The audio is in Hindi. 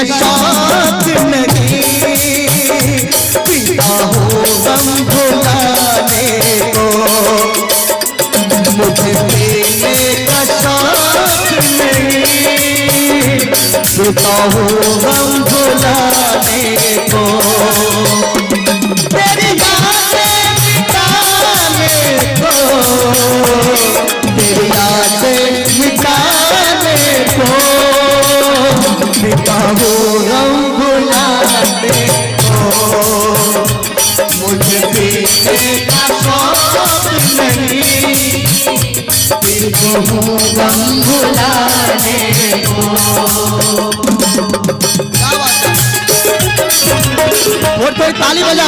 शौक नहीं, पीता हूँ गम भुलाने को। मुझे पीने का शौक नहीं, पीता हूँ गम भुलाने को। तेरी यादें मिटाने को, तेरी यादें मिटाने को, पीता हूँ गम भुलाने को। मुझे पीने का शौक नहीं, पीता हूँ गम भुलाने को। और कोई ताली बजा।